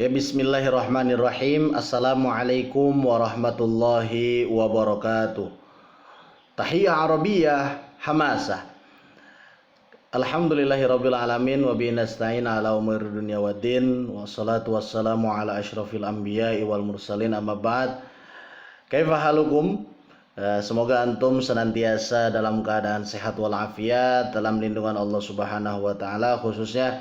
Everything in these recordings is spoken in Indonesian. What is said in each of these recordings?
Ya, bismillahirrahmanirrahim. Assalamualaikum warahmatullahi wabarakatuh. Tahiyya Arabiyah Hamasah. Alhamdulillahirabbil alamin wa bihi nasta'in ala umuri dunya waddin. Wassalatu wassalamu ala asyrafil anbiya'i wal mursalin, amma ba'd. Kaifa halukum? Semoga antum senantiasa dalam keadaan sehat walafiat, dalam lindungan Allah Subhanahu wa taala, khususnya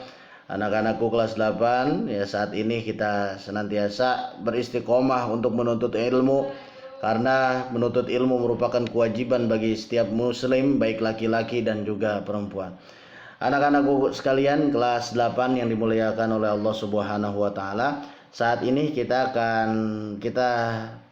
anak-anakku kelas 8. Ya, saat ini kita senantiasa beristiqomah untuk menuntut ilmu, karena menuntut ilmu merupakan kewajiban bagi setiap muslim, baik laki-laki dan juga perempuan. Anak-anakku sekalian kelas 8 yang dimuliakan oleh Allah Subhanahu wa taala, saat ini kita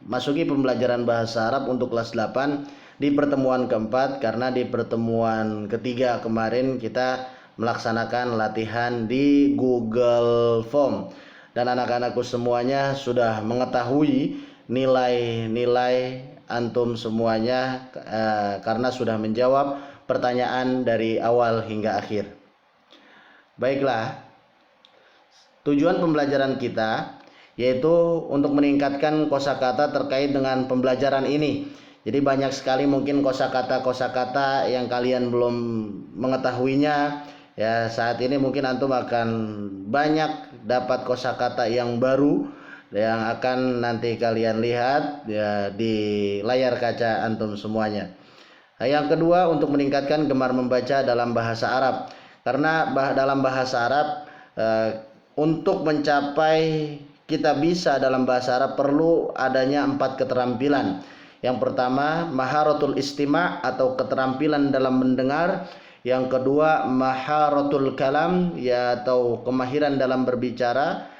masuki pembelajaran bahasa Arab untuk kelas 8 di pertemuan keempat, karena di pertemuan ketiga kemarin kita melaksanakan latihan di Google Form, dan anak-anakku semuanya sudah mengetahui nilai-nilai antum semuanya karena sudah menjawab pertanyaan dari awal hingga akhir. Baiklah, tujuan pembelajaran kita yaitu untuk meningkatkan kosakata terkait dengan pembelajaran ini. Jadi banyak sekali mungkin kosakata yang kalian belum mengetahuinya. Ya, saat ini mungkin antum akan banyak dapat kosakata yang baru yang akan nanti kalian lihat ya di layar kaca antum semuanya. Yang kedua, untuk meningkatkan gemar membaca dalam bahasa Arab, karena dalam bahasa Arab untuk mencapai kita bisa dalam bahasa Arab perlu adanya 4 keterampilan. Yang pertama, maharatul istima' atau keterampilan dalam mendengar. Yang kedua, maharatul kalam atau kemahiran dalam berbicara.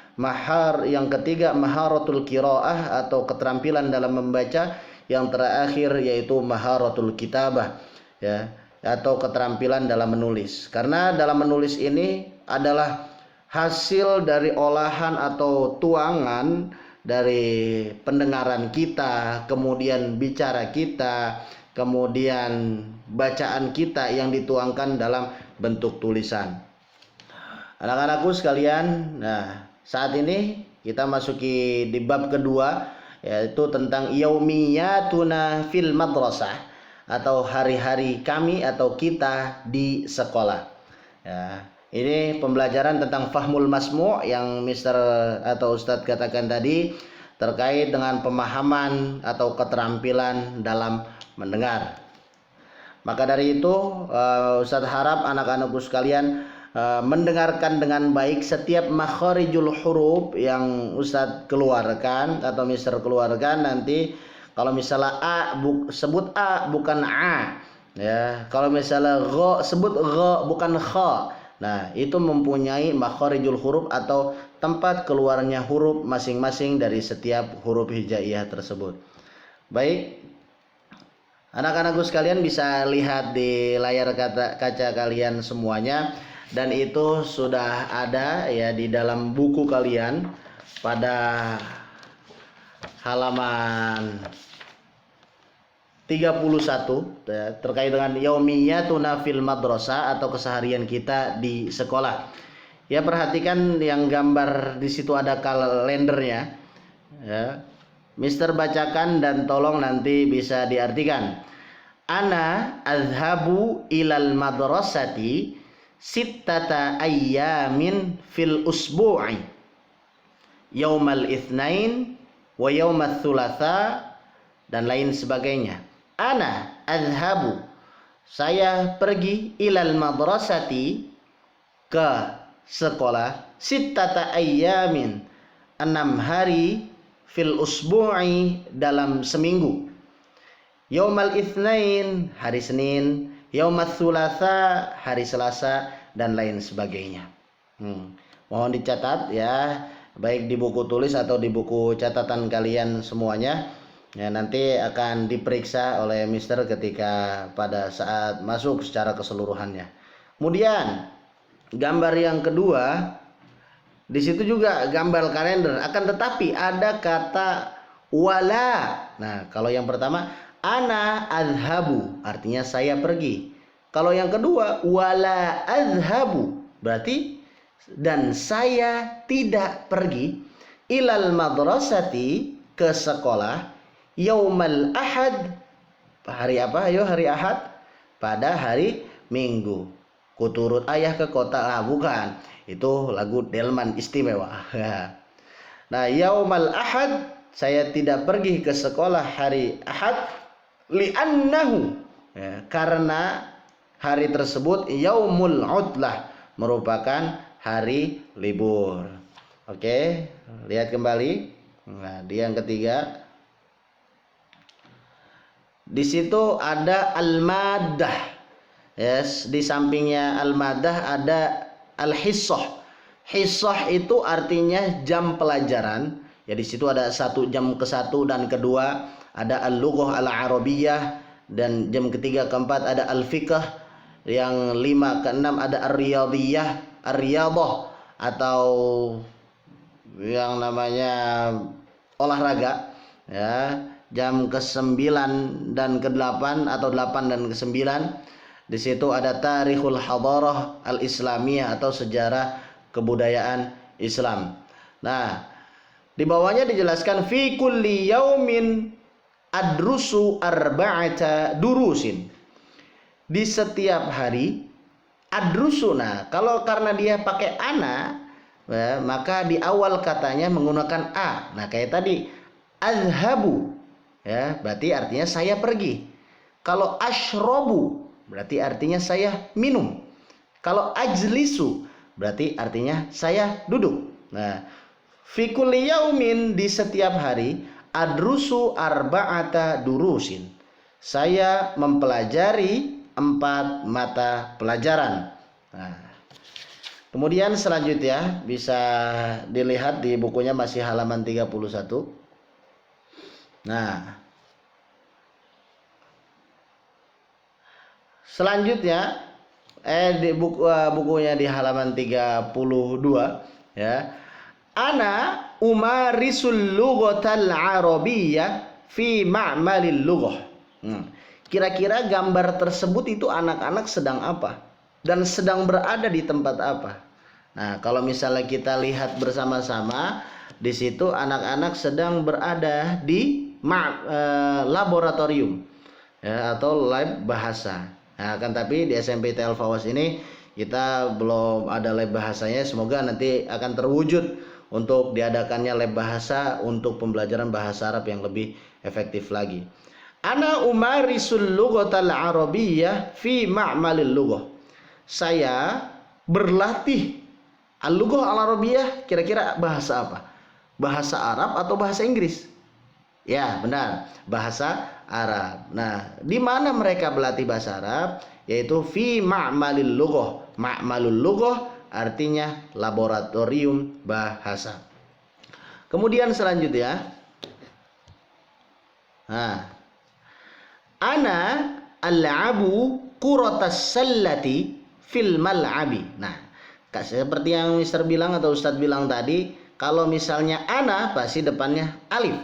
Yang ketiga, maharatul qiraah atau keterampilan dalam membaca. Yang terakhir yaitu maharatul kitabah, ya, atau keterampilan dalam menulis. Karena dalam menulis ini adalah hasil dari olahan atau tuangan dari pendengaran kita, kemudian bicara kita, kemudian bacaan kita yang dituangkan dalam bentuk tulisan. Anak-anakku sekalian, nah saat ini kita masuki di bab kedua, yaitu tentang yaumiyatuna fil madrasah, atau hari-hari kami atau kita di sekolah. Ya, ini pembelajaran tentang fahmul masmu' yang Mister atau Ustadz katakan tadi, terkait dengan pemahaman atau keterampilan dalam mendengar. Maka dari itu Ustadz harap anak-anakku sekalian mendengarkan dengan baik setiap makharijul huruf yang Ustadz keluarkan atau Mister keluarkan. Nanti kalau misalnya A sebut A bukan A, ya. Kalau misalnya gha sebut gha bukan kha. Nah, itu mempunyai makharijul huruf atau tempat keluarnya huruf masing-masing dari setiap huruf hijaiyah tersebut. Baik, anak-anakku sekalian bisa lihat di layar kaca kalian semuanya, dan itu sudah ada ya di dalam buku kalian pada halaman 31 ya, terkait dengan yaumiyatuna fil madrasah atau keseharian kita di sekolah. Ya, perhatikan yang gambar di situ ada kalendernya. Ya. Mister bacakan dan tolong nanti bisa diartikan. Ana azhabu ilal madrasati sittata ayyamin fil usbu'i, yaumal itsnain wa yaumal thulatha, dan lain sebagainya. Ana azhabu, saya pergi, ilal madrasati, ke sekolah, sittata ayyamin, 6 hari, fil usbu'i, dalam seminggu, yaumal itsnain, hari Senin, yaumat thulatha, hari Selasa, dan lain sebagainya. Mohon dicatat ya, baik di buku tulis atau di buku catatan kalian semuanya. Ya, nanti akan diperiksa oleh Mister ketika pada saat masuk secara keseluruhannya. Kemudian gambar yang kedua, di situ juga gambar kalender, akan tetapi ada kata wala. Nah, kalau yang pertama ana azhabu, artinya saya pergi. Kalau yang kedua wala azhabu, berarti dan saya tidak pergi. ilal madrasati, ke sekolah, yaumal ahad, hari apa? Ayo, hari Ahad, pada hari Minggu. Kuturut ayah ke kota. Bukan, itu lagu Delman Istimewa. Nah, yaumal ahad, saya tidak pergi ke sekolah hari Ahad, li'annahu, ya, karena hari tersebut yaumul utlah, merupakan hari libur. Oke, lihat kembali. Nah, di yang ketiga, di situ ada al-maddah. Yes, di sampingnya al-maddah ada al-hissah. Hissah itu artinya jam pelajaran. Ya, di situ ada jam ke-1 dan kedua, ada al-lughah al-arabiyyah, dan jam ketiga keempat ada al-fiqh, yang 5 ke 6 ada ar-riyadhiyah, ar-riyadhah atau yang namanya olahraga, ya. Jam ke-9 dan ke-8 atau 8 dan ke-9, di situ ada tarikhul hadarah al-islamiyah atau sejarah kebudayaan Islam. Nah, di bawahnya dijelaskan fi kulli yaumin adrusu arba'ata durusin. Di setiap hari adrusu. Nah, kalau karena dia pakai ana, ya, maka di awal katanya menggunakan a. Nah, kayak tadi azhabu, ya, berarti artinya saya pergi. Kalau ashrobu, berarti artinya saya minum. Kalau ajlisu, berarti artinya saya duduk. Nah, fi kulli yaumin, di setiap hari, adrusu arba'ata durusin, saya mempelajari 4 mata pelajaran. Nah, kemudian selanjutnya bisa dilihat di bukunya, masih halaman 31. Nah, selanjutnya di bukunya di halaman 32, ya. Ana umarisul lughatal arabiyyah fi ma'malil lughah. Kira-kira gambar tersebut itu anak-anak sedang apa dan sedang berada di tempat apa? Nah, kalau misalnya kita lihat bersama-sama, di situ anak-anak sedang berada di laboratorium, ya, atau lab bahasa. Nah, kan tapi di SMP TL Fawas ini kita belum ada lab bahasanya. Semoga nanti akan terwujud untuk diadakannya lab bahasa untuk pembelajaran bahasa Arab yang lebih efektif lagi. Ana umarisul lughatal arabiyyah fi ma'malil lughah. Saya berlatih al-lughah al-arabiyyah, kira-kira bahasa apa? Bahasa Arab atau bahasa Inggris? Ya, benar, bahasa Arab. Nah, di mana mereka berlatih bahasa Arab? Yaitu fi ma'malil lughah. Ma'malul lughah artinya laboratorium bahasa. Kemudian selanjutnya, nah, ana al'abu quratas sallati fil mal'abi. Nah, seperti yang Mister bilang atau Ustadz bilang tadi, kalau misalnya ana pasti depannya alif.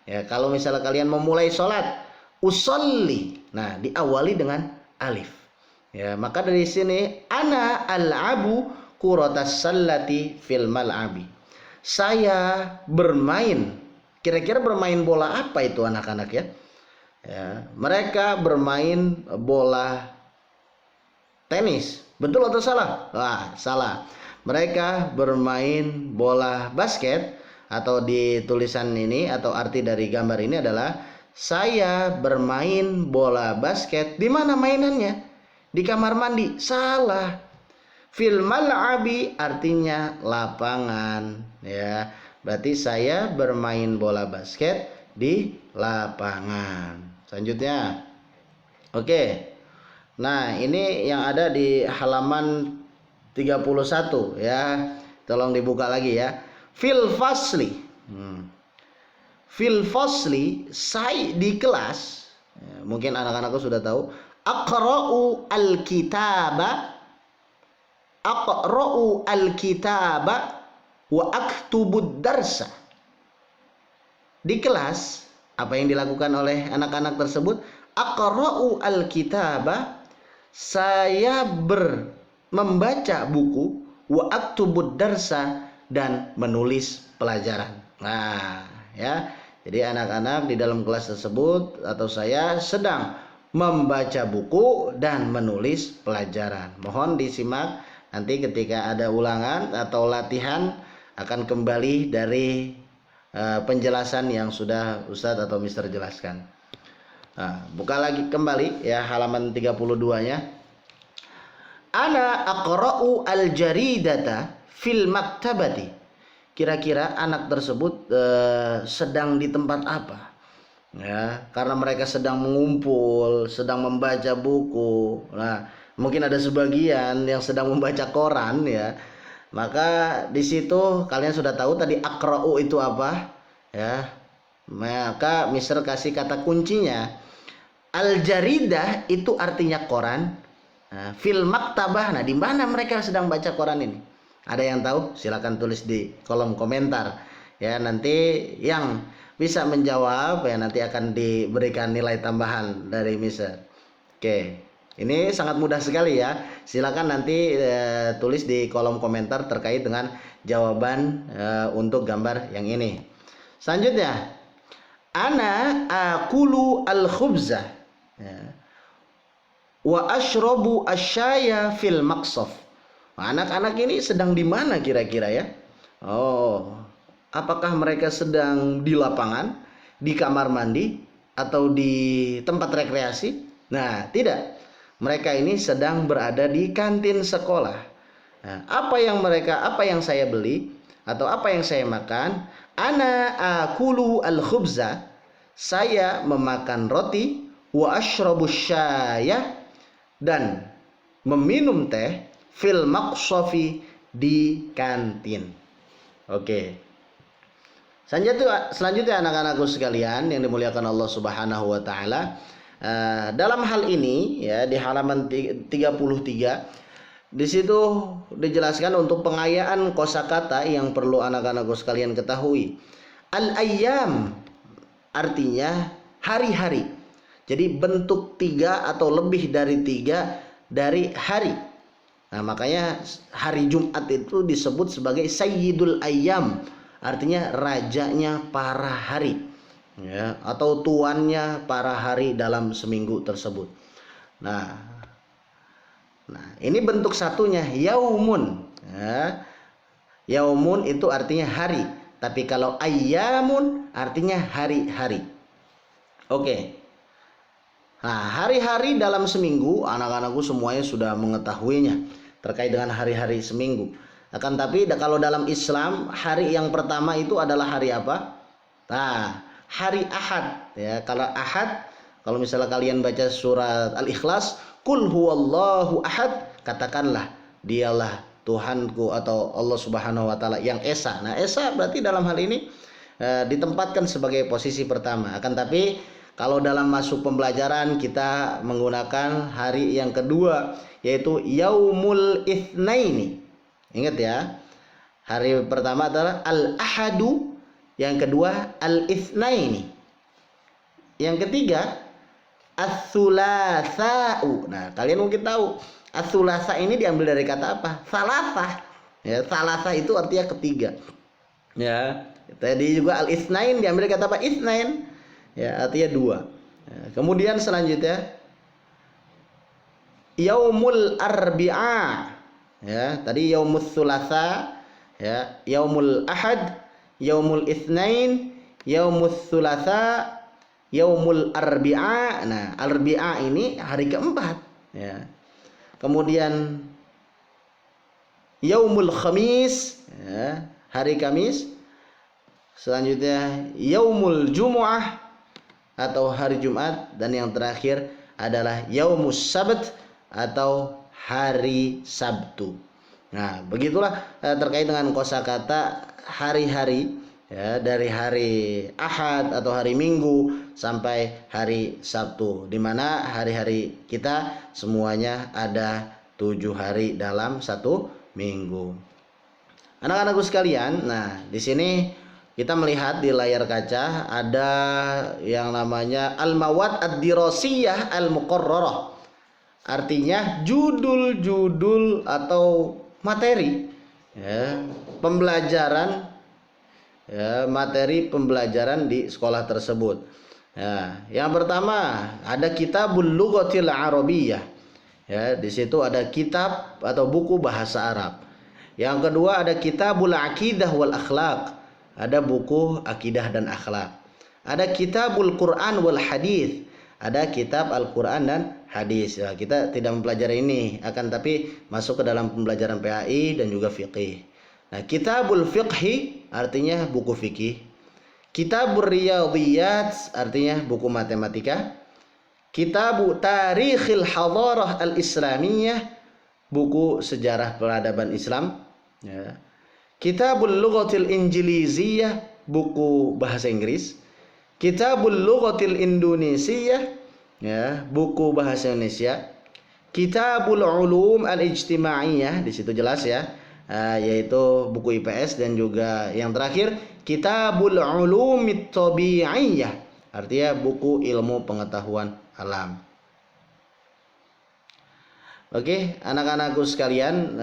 Ya, kalau misalnya kalian memulai sholat, usolli, nah diawali dengan alif. Ya, maka dari sini ana al'abu quratas sallati fil mal'abi. Saya bermain. Kira-kira bermain bola apa itu anak-anak, ya? Ya, mereka bermain bola tenis. Betul atau salah? Wah, salah. Mereka bermain bola basket, atau di tulisan ini atau arti dari gambar ini adalah saya bermain bola basket. Di mana mainannya? Di kamar mandi. Salah. Fil mal'abi artinya lapangan, ya. Berarti saya bermain bola basket di lapangan. Selanjutnya, oke. Nah, ini yang ada di halaman 31, ya. Tolong dibuka lagi, ya. Fil fasli. Fil fasli, saya di kelas, ya, mungkin anak-anakku sudah tahu. Aqra'u al-kitaba wa aktubud darsa. Di kelas, apa yang dilakukan oleh anak-anak tersebut? Aqra'u al-kitaba, saya membaca buku, wa aktubud darsa, dan menulis pelajaran. Nah, ya. Jadi anak-anak di dalam kelas tersebut atau saya sedang membaca buku dan menulis pelajaran. Mohon disimak nanti ketika ada ulangan atau latihan akan kembali dari penjelasan yang sudah Ustadz atau Mister jelaskan. Nah, buka lagi kembali ya halaman 32-nya. Ana aqra'u al-jaridata fil maktabati. Kira-kira anak tersebut sedang di tempat apa? Ya, karena mereka sedang mengumpul, sedang membaca buku. Nah, mungkin ada sebagian yang sedang membaca koran ya. Maka di situ kalian sudah tahu tadi aqra'u itu apa? Ya. Maka Mister kasih kata kuncinya. Al-jaridah itu artinya koran. Nah, fil maktabah. Nah, di mana mereka sedang baca koran ini? Ada yang tahu? Silakan tulis di kolom komentar. Ya, nanti yang bisa menjawab ya nanti akan diberikan nilai tambahan dari Mister. Oke. Ini sangat mudah sekali ya. Silakan nanti tulis di kolom komentar terkait dengan jawaban untuk gambar yang ini. Selanjutnya, ana akulu al-khubzah ya. Wa ashrobu asyaya fil maqsaf. Anak-anak ini sedang di mana kira-kira ya? Oh, apakah mereka sedang di lapangan, di kamar mandi, atau di tempat rekreasi? Nah, tidak. Mereka ini sedang berada di kantin sekolah. Nah, apa yang saya beli atau apa yang saya makan? Ana akulu al-khubza. Saya memakan roti, wa ashrabu syaya, dan meminum teh fil maqsafi, di kantin. Oke. Selanjutnya anak-anakku sekalian yang dimuliakan Allah Subhanahu wa taala, dalam hal ini ya di halaman 33 di situ dijelaskan untuk pengayaan kosakata yang perlu anak-anakku sekalian ketahui. Al-ayyam artinya hari-hari. Jadi bentuk 3 atau lebih dari 3 dari hari. Nah, makanya hari Jumat itu disebut sebagai Sayyidul Ayyam, artinya rajanya para hari ya, atau tuannya para hari dalam seminggu tersebut. Nah ini bentuk satunya yaumun ya. Yaumun itu artinya hari, tapi kalau ayyamun artinya hari-hari. Oke. Nah, hari-hari dalam seminggu anak-anakku semuanya sudah mengetahuinya terkait dengan hari-hari seminggu. Akan tapi kalau dalam Islam hari yang pertama itu adalah hari apa? Nah, hari Ahad ya. Kalau misalnya kalian baca surat Al-Ikhlas, Qul huwallahu ahad, katakanlah dialah Tuhanku atau Allah Subhanahu wa taala yang esa. Nah, esa berarti dalam hal ini ditempatkan sebagai posisi pertama. Akan tapi kalau dalam masuk pembelajaran kita menggunakan hari yang kedua yaitu Yaumul Itsnaini. Ingat ya. Hari pertama adalah Al-Ahadu, yang kedua Al-Itsnaini. Yang ketiga Ats-Tsulatsa'u. Nah, kalian mungkin tahu Ats-Tsulatsa ini diambil dari kata apa? Salasah. Ya, salasah itu artinya ketiga. Ya, tadi juga Al-Itsnain diambil dari kata apa? Itsnain. Ya, artinya 2. Ya, kemudian selanjutnya Yaumul Arbi'a. Ya, tadi Yaumul Tsulatsa, ya, Yaumul Ahad, Yaumul Itsnain, Yaumul Tsulatsa, Yaumul Arbi'a. Nah, Arbi'a ini hari keempat, ya. Kemudian Yaumul Khamis, ya, hari Kamis. Selanjutnya Yaumul Jumu'ah atau hari Jumat, dan yang terakhir adalah Yaumus Sabt atau hari Sabtu. Nah, begitulah terkait dengan kosakata hari-hari ya, dari hari Ahad atau hari Minggu sampai hari Sabtu, di mana hari-hari kita semuanya ada 7 hari dalam satu minggu. Anak-anakku sekalian, nah di sini kita melihat di layar kaca ada yang namanya Al-Mawad Ad-Dirasiyah Al-Muqarrarah. Artinya judul-judul atau materi ya, pembelajaran, ya, materi pembelajaran di sekolah tersebut. Ya, yang pertama ada Kitabul Lughatil Arabiyyah. Ya, di situ ada kitab atau buku bahasa Arab. Yang kedua ada Kitabul Aqidah wal Akhlaq. Ada buku akidah dan akhlak. Ada Kitabul Quran wal Hadis. Ada kitab Al-Quran dan hadis. Ya, kita tidak mempelajari ini, akan tapi masuk ke dalam pembelajaran PAI dan juga fiqih. Nah, Kitabul Fiqhi artinya buku fikih. Kitabur Riyadhiyat artinya buku matematika. Kitabu Tarikhil Hadarah Al-Islamiyah, buku sejarah peradaban Islam. Ya. Kitabul Lughatil Injiliziyah, buku bahasa Inggris. Kitabul Lughatil Indonesiyah, ya, buku bahasa Indonesia. Kitabul Ulum Al-Ijtimaiyah, di situ jelas ya, yaitu buku IPS. Dan juga yang terakhir Kitabul Ulumit Tabi'iyah, artinya buku ilmu pengetahuan alam. Oke, anak-anakku sekalian,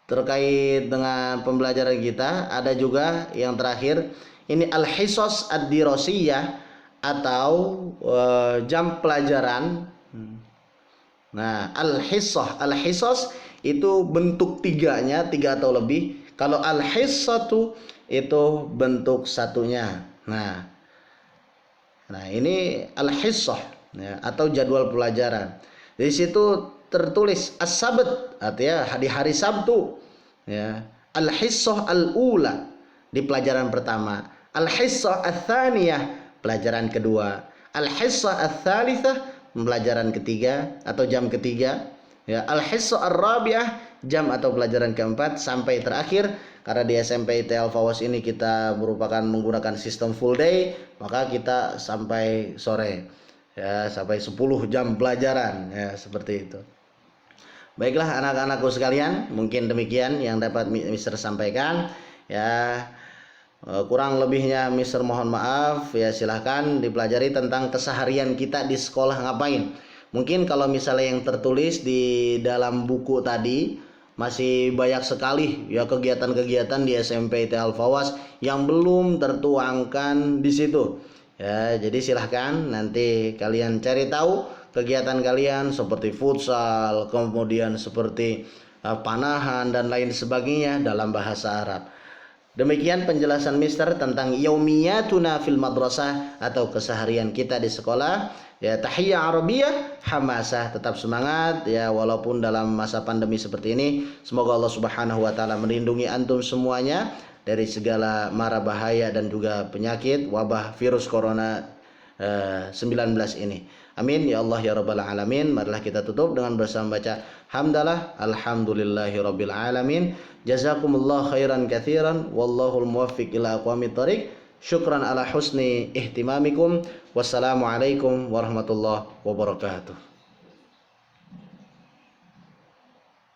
terkait dengan pembelajaran kita ada juga yang terakhir, ini al-hisos ad-dirosiyah atau jam pelajaran. Nah, al-hisos itu bentuk tiganya, 3 atau lebih. Kalau al-hissatu itu bentuk satunya. Nah ini al-hissah, ya, atau jadwal pelajaran. Di situ tertulis as-sabt, artinya di hari Sabtu, ya. Al-hissah al-ula, di pelajaran pertama. Al-hissah al-thaniyah, pelajaran kedua. Al-hissah al-thalithah, pelajaran ketiga atau jam ketiga, ya. Al-hissah ar-rabi'ah, jam atau pelajaran keempat, sampai terakhir. Karena di SMP IT Al-Fawaz ini kita merupakan menggunakan sistem full day, maka kita sampai sore, ya, sampai 10 jam pelajaran, ya, seperti itu. Baiklah anak-anakku sekalian, mungkin demikian yang dapat Mister sampaikan, ya. Kurang lebihnya Mister mohon maaf, ya. Silahkan dipelajari tentang keseharian kita di sekolah ngapain. Mungkin kalau misalnya yang tertulis di dalam buku tadi masih banyak sekali, ya, kegiatan-kegiatan di SMP IT Al-Fawaz yang belum tertuangkan di situ, ya. Jadi silahkan nanti kalian cari tahu kegiatan kalian seperti futsal, kemudian seperti panahan dan lain sebagainya dalam bahasa Arab. Demikian penjelasan Mister tentang yaumiyatuna fil madrasah atau keseharian kita di sekolah. Ya, tahiyya arabiyah hamasah, tetap semangat, ya, walaupun dalam masa pandemi seperti ini. Semoga Allah Subhanahu wa taala melindungi antum semuanya dari segala mara bahaya dan juga penyakit wabah virus corona 19 ini. Amin ya Allah ya rabbal alamin. Marilah kita tutup dengan bersama baca hamdalah alhamdulillahirabbil alamin. Jazakumullah khairan katsiran wallahul muwaffiq ila aqwamit thoriq. Syukran ala husni ihtimamikum. Wassalamualaikum warahmatullahi wabarakatuh.